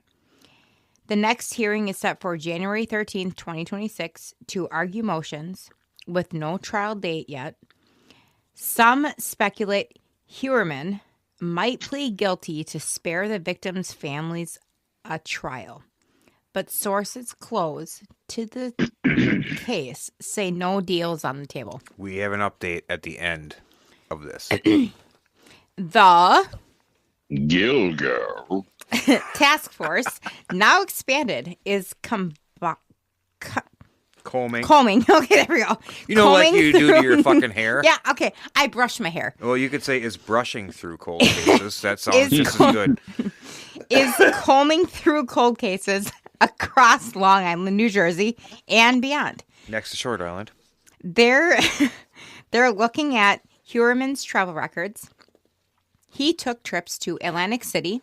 The next hearing is set for January 13th, 2026, to argue motions, with no trial date yet. Some speculate Heuermann might plead guilty to spare the victims' families a trial, but sources close to the case say no deals on the table. We have an update at the end of this. The Gilgo task force, now expanded, is combing. Combing. Okay, there we go. You know, like Combing you do to through- your fucking hair? Yeah, okay. I brush my hair. Well, you could say is brushing through cold cases. That sounds Is just co- as good. Is combing through cold cases across Long Island, New Jersey, and beyond. Next to Short Island. They're looking at Heuermann's travel records. He took trips to Atlantic City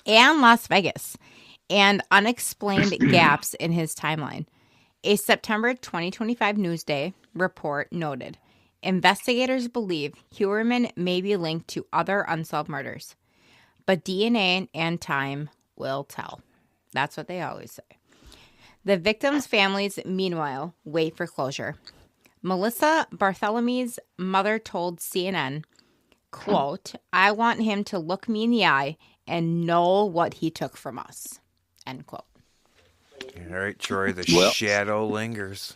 and Las Vegas, and unexplained gaps in his timeline. A September 2025 Newsday report noted, investigators believe Heuermann may be linked to other unsolved murders, but DNA and time will tell. That's what they always say. The victims' families, meanwhile, wait for closure. Melissa Barthelomew's mother told CNN, quote, "I want him to look me in the eye and know what he took from us," end quote. All right, Troy, the Well- shadow lingers.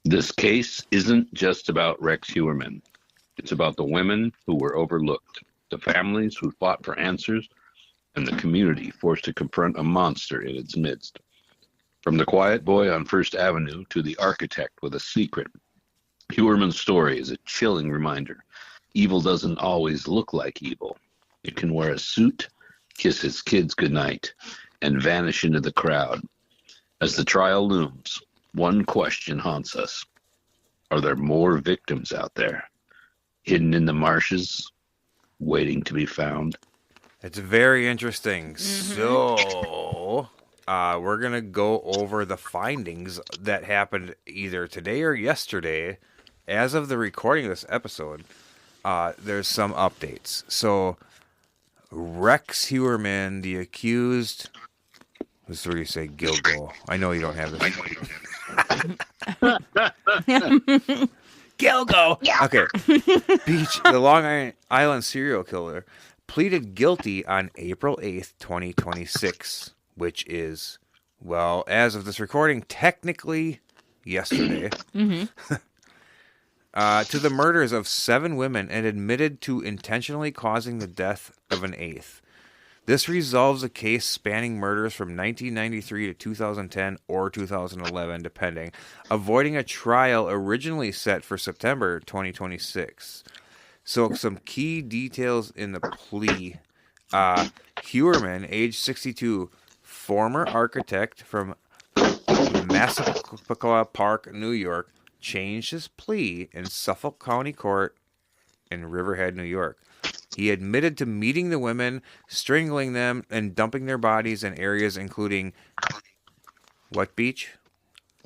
This case isn't just about Rex Heuermann. It's about the women who were overlooked, the families who fought for answers, and the community forced to confront a monster in its midst. From the quiet boy on First Avenue to the architect with a secret, Heuermann's story is a chilling reminder. Evil doesn't always look like evil. It can wear a suit, kiss his kids goodnight, and vanish into the crowd. As the trial looms, one question haunts us. Are there more victims out there, hidden in the marshes, waiting to be found? It's very interesting. So, we're going to go over the findings that happened either today or yesterday. As of the recording of this episode, there's some updates. So, Rex Heuermann, the accused... This is where you say Gilgo. I know you don't have this. Gilgo! Okay. Beach, the Long Island serial killer, pleaded guilty on April 8th, 2026, which is Well, as of this recording, technically yesterday, to the murders of 7 women and admitted to intentionally causing the death of an 8th. This resolves a case spanning murders from 1993 to 2010 or 2011, depending, avoiding a trial originally set for September 2026. So some key details in the plea. Heuermann, age 62, former architect from Massapequa Park, New York, changed his plea in Suffolk County Court in Riverhead, New York. He admitted to meeting the women, strangling them, and dumping their bodies in areas including what beach?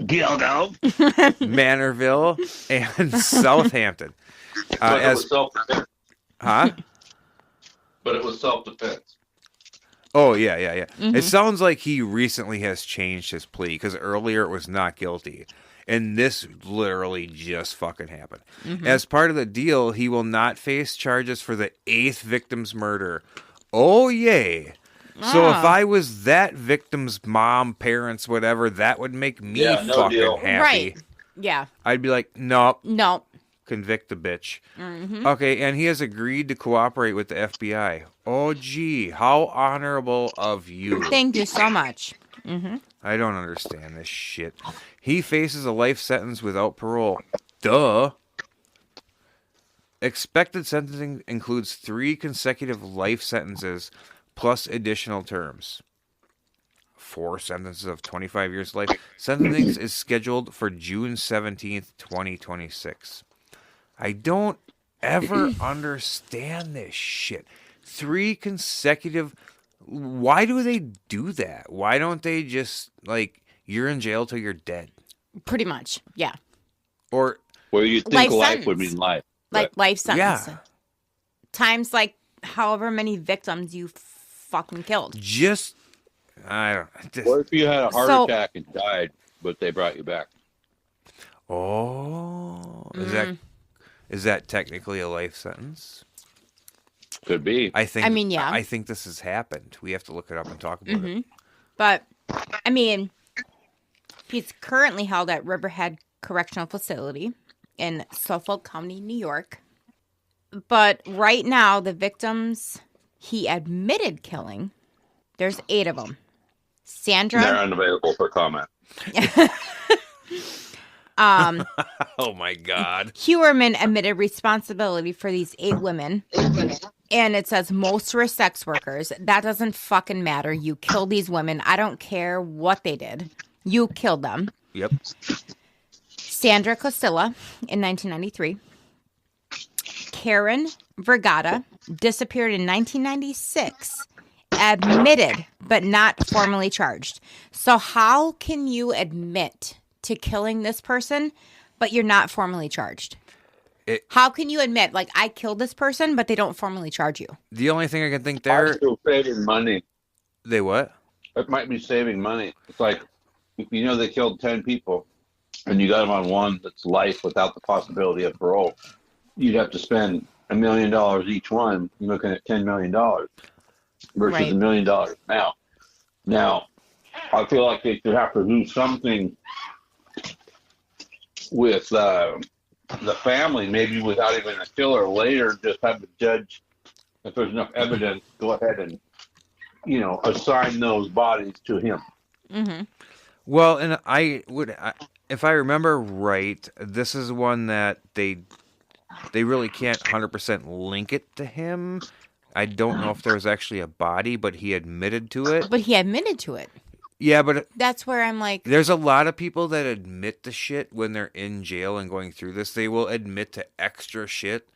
Gilgo. Manorville and Southampton. But it was self-defense. Huh? But it was self-defense. Oh, yeah. It sounds like he recently has changed his plea, because earlier it was not guilty. And this literally just fucking happened. As part of the deal, he will not face charges for the 8th victim's murder. Oh, yay. So if I was that victim's mom, parents, whatever, that would make me fucking happy. Right. Yeah. I'd be like, nope. Nope. Convict the bitch. Okay, and he has agreed to cooperate with the FBI. Oh, gee, how honorable of you. Thank you so much. I don't understand this shit. He faces a life sentence without parole. Duh. Expected sentencing includes 3 consecutive life sentences plus additional terms. 4 sentences of 25 years life. Sentencing is scheduled for June 17th, 2026. I don't ever understand this shit. 3 consecutive... Why do they do that? Why don't they just, like, you're in jail till you're dead? Pretty much, yeah. Or... Well, you think life would mean life. Like life sentence. Yeah. Times, like, however many victims you fucking killed. Just... I don't... What if you had a heart attack and died, but they brought you back? Oh... Is that technically a life sentence? Could be. I mean, yeah. I think this has happened. We have to look it up and talk about it. But, I mean, he's currently held at Riverhead Correctional Facility in Suffolk County, New York. But right now, the victims he admitted killing, there's 8 of them. Sandra. They're unavailable for comment. Oh my God. Heuermann admitted responsibility for these 8 women. And it says most were sex workers. That doesn't fucking matter. You killed these women. I don't care what they did. You killed them. Yep. Sandra Costilla in 1993. Karen Vergata disappeared in 1996. Admitted, but not formally charged. So how can you admit to killing this person, but you're not formally charged? How can you admit, like, I killed this person, but they don't formally charge you? The only thing I can think there... Still saving money. They what? It might be saving money. It's like, if you know they killed 10 people, and you got them on one that's life without the possibility of parole, you'd have to spend $1 million each one. You're looking at $10 million versus $1 million now. Now, I feel like they should have to do something with the family, maybe without even a killer later, just have the judge, if there's enough evidence, go ahead and, assign those bodies to him. Well, and if I remember right, this is one that they really can't 100% link it to him. I don't know if there's actually a body, but he admitted to it. But he admitted to it. Yeah, but that's where I'm like... There's a lot of people that admit to shit when they're in jail and going through this. They will admit to extra shit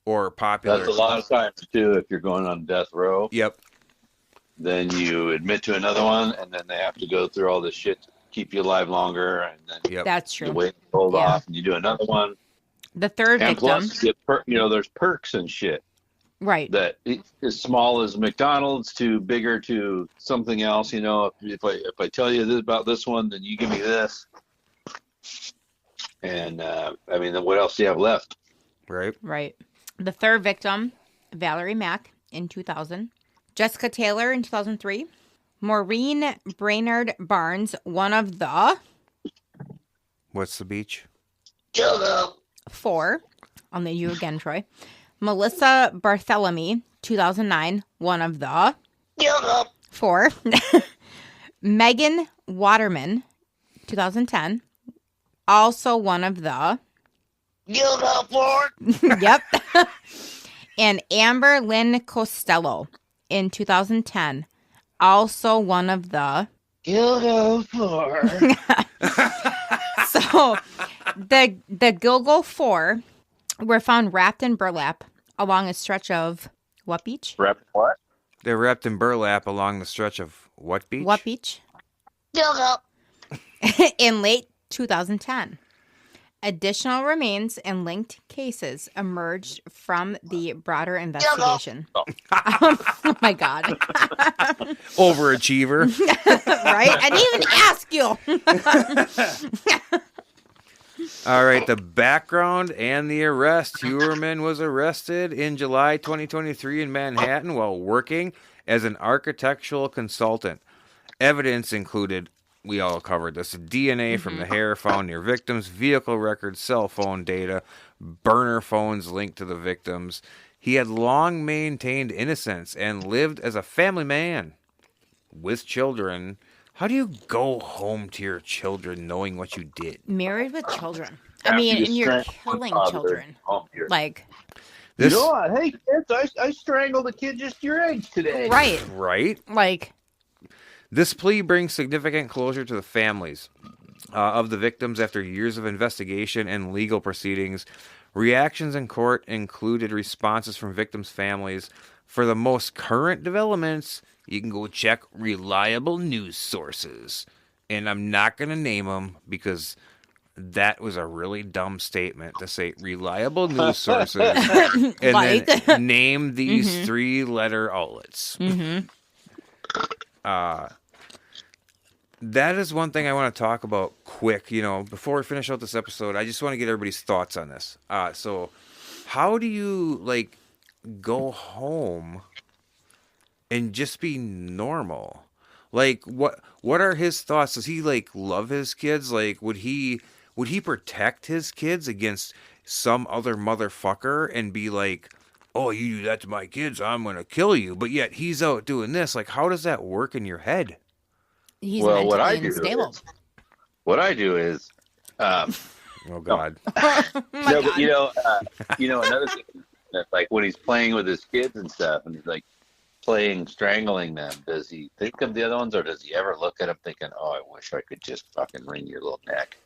or popular... That's a lot of times, too, if you're going on death row. Yep. Then you admit to another one, and then they have to go through all this shit to keep you alive longer, and then that's true. You wait and hold off, and you do another one. The third and victim... plus, there's perks and shit. Right. That as small as McDonald's to bigger to something else. If I tell you this about this one, then you give me this. And then what else do you have left? Right. Right. The third victim, Valerie Mack in 2000, Jessica Taylor in 2003, Maureen Brainerd Barnes, one of the What's the beach? four. On the you again, Troy. Melissa Barthélemy, 2009, one of the four. Megan Waterman, 2010, also one of the Gilgo Four. Yep. And Amber Lynn Costello in 2010, also one of the Gilgo Four. So the Gilgo Four were found wrapped in burlap along a stretch of what beach? Wrapped what? They're wrapped in burlap along the stretch of what beach? What beach? Gilgo. In late 2010. Additional remains and linked cases emerged from the broader investigation. Oh my God. Overachiever. Right? I didn't even ask you. All right, the background and the arrest. Heuermann was arrested in July 2023 in Manhattan while working as an architectural consultant. Evidence included, we all covered this, DNA from the hair found near victims, vehicle records, cell phone data, burner phones linked to the victims. He had long maintained innocence and lived as a family man with children. How do you go home to your children knowing what you did? Married with children. I mean, and you're killing children. Like, This, You know what? Hey, kids, I strangled a kid just your age today. right. right? Like, This plea brings significant closure to the families of the victims after years of investigation and legal proceedings. Reactions in court included responses from victims' families. For the most current developments, you can go check reliable news sources. And I'm not going to name them because that was a really dumb statement to say reliable news sources and Like. then name these three-letter outlets. That is one thing I want to talk about quick, before we finish out this episode. I just want to get everybody's thoughts on this. So how do you, go home and just be normal? What are his thoughts? Does he, love his kids? Would he protect his kids against some other motherfucker and be like, oh, you do that to my kids, I'm going to kill you. But yet he's out doing this. How does that work in your head? he's Well, mentally unstable. what I do is, Oh, God. Oh my no, God. but another thing that when he's playing with his kids and stuff, and he's strangling them, does he think of the other ones, or does he ever look at them thinking, oh, I wish I could just fucking wring your little neck?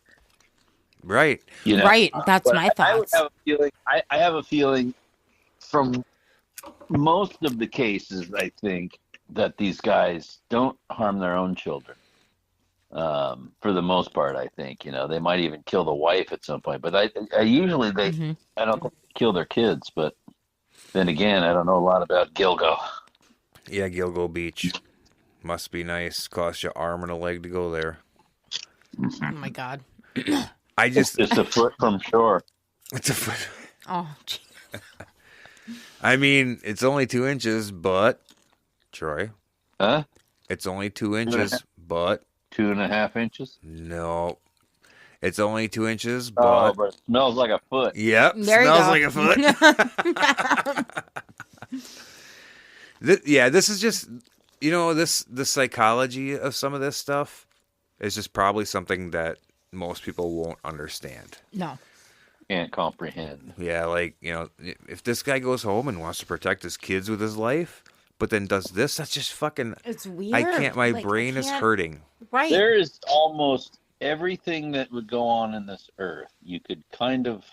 Right. Right. That's But my I would thoughts. have a feeling. I have a feeling from most of the cases, I think, that these guys don't harm their own children. For the most part, I think they might even kill the wife at some point. But I usually I don't think they kill their kids. But then again, I don't know a lot about Gilgo. Yeah, Gilgo Beach. Must be nice. Cost you an arm and a leg to go there. Oh my God. I just... Just a foot from shore. It's a foot. Oh, gee. I mean, it's only 2 inches, but... Troy? Huh? It's only 2 inches, but... 2.5 inches. No. It's only 2 inches, but... Oh, but it smells like a foot. Yep. There you smells go. like a foot. This is just... the psychology of some of this stuff is just probably something that most people won't understand. No. Can't comprehend. Yeah, if this guy goes home and wants to protect his kids with his life, but then does this, that's just fucking... It's weird. I can't, my Like, brain I is can't- hurting. Right. There is almost everything that would go on in this earth. You could kind of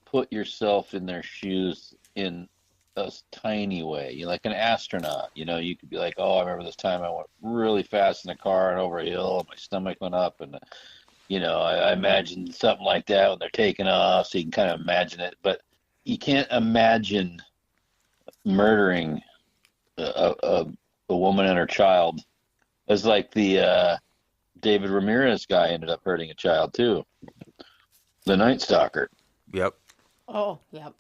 put yourself in their shoes in a tiny way. You're like an astronaut. You could be like, oh, I remember this time I went really fast in the car and over a hill, and my stomach went up, and I imagined something like that when they're taking off, so you can kind of imagine it. But you can't imagine murdering a woman and her child. It's like the David Ramirez guy ended up hurting a child too. The Night Stalker. Yep. Oh, yep.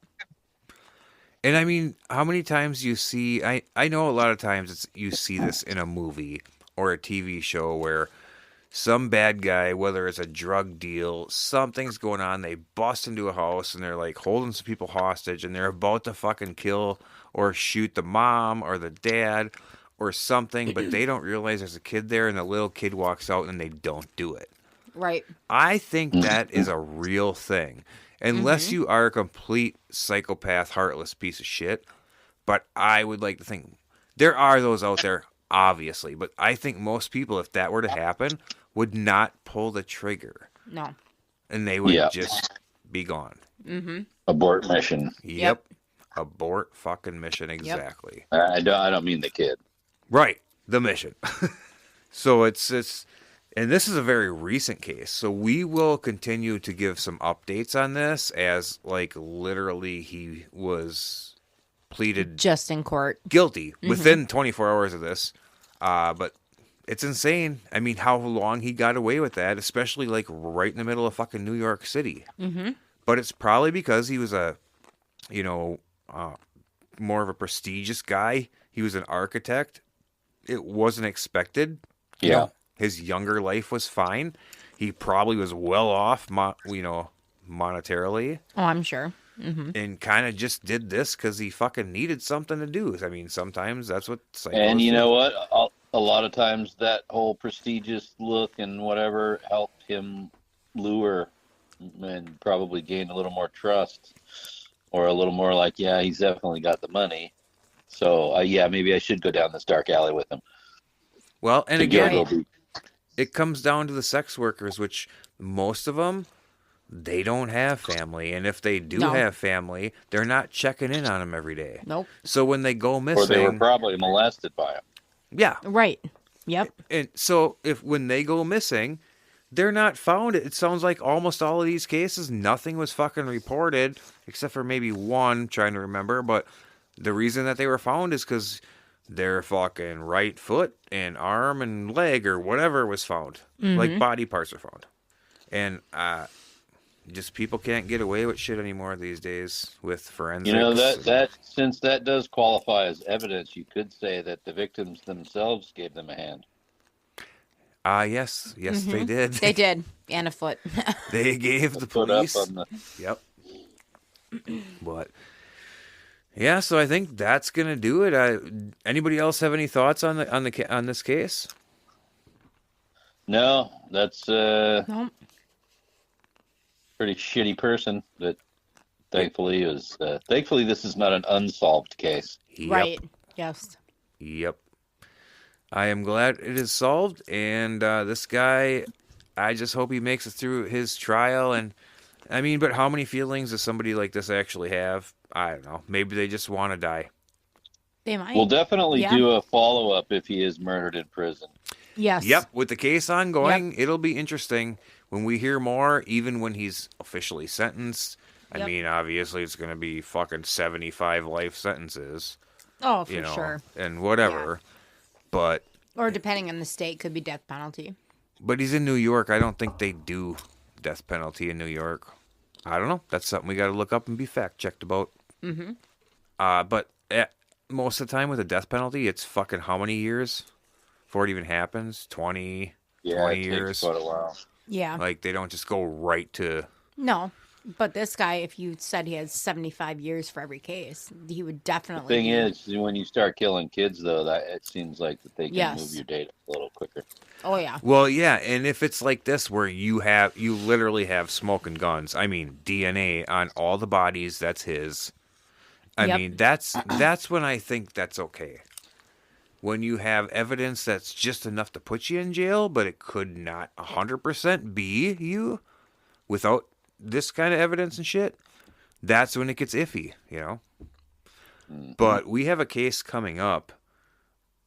And I mean, how many times you see... I know a lot of times you see this in a movie or a TV show where some bad guy, whether it's a drug deal, something's going on, they bust into a house and they're like holding some people hostage and they're about to fucking kill or shoot the mom or the dad or something, but they don't realize there's a kid there and the little kid walks out and they don't do it. Right. I think that is a real thing. Unless you are a complete psychopath, heartless piece of shit. But I would like to think there are those out there, obviously. But I think most people, if that were to happen, would not pull the trigger. No. And they would just be gone. Mm-hmm. Abort mission. Yep. Abort fucking mission, exactly. I don't mean the kid. Right. The mission. So it's and this is a very recent case. So we will continue to give some updates on this as like literally he was pleaded Just in court. guilty within 24 hours of this. But it's insane. I mean, how long he got away with that, especially like right in the middle of fucking New York City. Mm-hmm. But it's probably because he was a, more of a prestigious guy. He was an architect. It wasn't expected. You know, his younger life was fine. He probably was well off, monetarily. Oh, I'm sure. Mm-hmm. And kind of just did this because he fucking needed something to do. I mean, sometimes that's what psychos And you do. know what? A lot of times that whole prestigious look and whatever helped him lure and probably gain a little more trust or a little more like, yeah, he's definitely got the money. So, maybe I should go down this dark alley with him. Well, and To again, Gilgo Beach. it comes down to the sex workers, which most of them, they don't have family. And if they do have family, they're not checking in on them every day. Nope. So when they go missing... Or they were probably molested by him. Yeah. Right. Yep. And so when they go missing, they're not found. It sounds like almost all of these cases, nothing was fucking reported, except for maybe one, I'm trying to remember. But the reason that they were found is because their fucking right foot and arm and leg or whatever was found. Like body parts are found. And just people can't get away with shit anymore these days with forensics. You know, that since that does qualify as evidence, you could say that the victims themselves gave them a hand. Yes, they did. They did. And a foot. They gave the Put up police. on the... Yep. But yeah, so I think that's gonna do it. Anybody else have any thoughts on this case? No, that's Nope. pretty shitty person. But thankfully thankfully this is not an unsolved case. Yep. Right. Yes. Yep. I am glad it is solved, and this guy, I just hope he makes it through his trial. And I mean, but how many feelings does somebody like this actually have? I don't know. Maybe they just want to die. They might. We'll definitely do a follow-up if he is murdered in prison. Yes. Yep. With the case ongoing, it'll be interesting when we hear more, even when he's officially sentenced. I mean, obviously, it's going to be fucking 75 life sentences. Oh, for sure. And whatever. But Or depending on the state, could be death penalty. But he's in New York. I don't think they do death penalty in New York. I don't know. That's something we got to look up and be fact-checked about. Mm-hmm. But most of the time with a death penalty, it's fucking how many years before it even happens? 20 it years? takes quite a while. Yeah. Like, they don't just go right to... No. But this guy, if you said he has 75 years for every case, he would definitely... The thing is, when you start killing kids, though, that it seems like that they can move your date a little quicker. Oh, yeah. Well, yeah, and if it's like this where you literally have smoking guns, I mean, DNA on all the bodies, that's his. I mean, that's when I think that's okay. When you have evidence that's just enough to put you in jail, but it could not 100% be you without this kind of evidence and shit, that's when it gets iffy, you know? Mm-hmm. But we have a case coming up,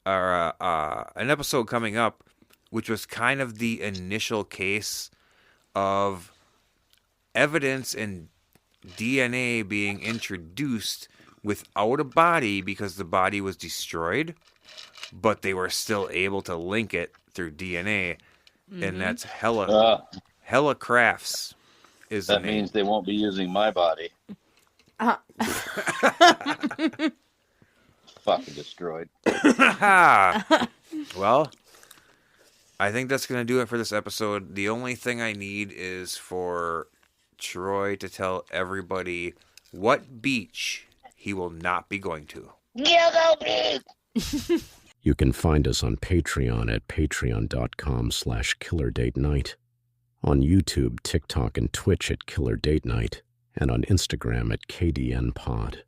or an episode coming up, which was kind of the initial case of evidence and DNA being introduced without a body because the body was destroyed, but they were still able to link it through DNA, and that's Hella Crafts. That means they won't be using my body. Fucking destroyed. Well, I think that's going to do it for this episode. The only thing I need is for Troy to tell everybody what beach he will not be going to. Gilgo Beach! You can find us on Patreon at patreon.com/killerdatenight, on YouTube, TikTok, and Twitch at Killer Date Night, and on Instagram at KDNPod.